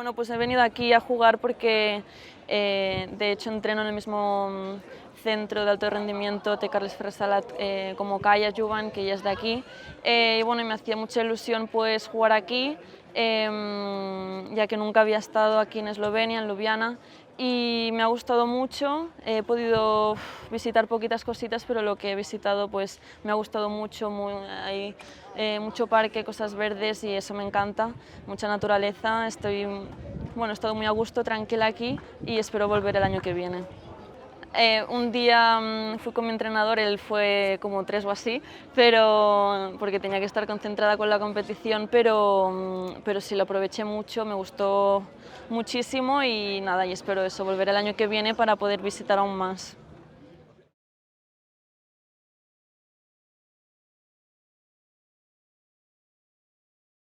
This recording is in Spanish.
Bueno, pues he venido aquí a jugar porque de hecho entreno en el mismo centro de alto rendimiento de Carles Ferrer Salat como Kaya Juvan, que ella es de aquí, y bueno, me hacía mucha ilusión pues jugar aquí, ya que nunca había estado aquí en Eslovenia, en Ljubljana, y me ha gustado mucho. He podido visitar poquitas cositas, pero lo que he visitado pues me ha gustado mucho. Hay mucho parque, cosas verdes y eso me encanta, mucha naturaleza. Bueno, he estado muy a gusto, tranquila aquí y espero volver el año que viene. Un día fui con mi entrenador, él fue como 3 o así, pero, porque tenía que estar concentrada con la competición, pero sí lo aproveché mucho, me gustó muchísimo y nada, y espero eso, volver el año que viene para poder visitar aún más.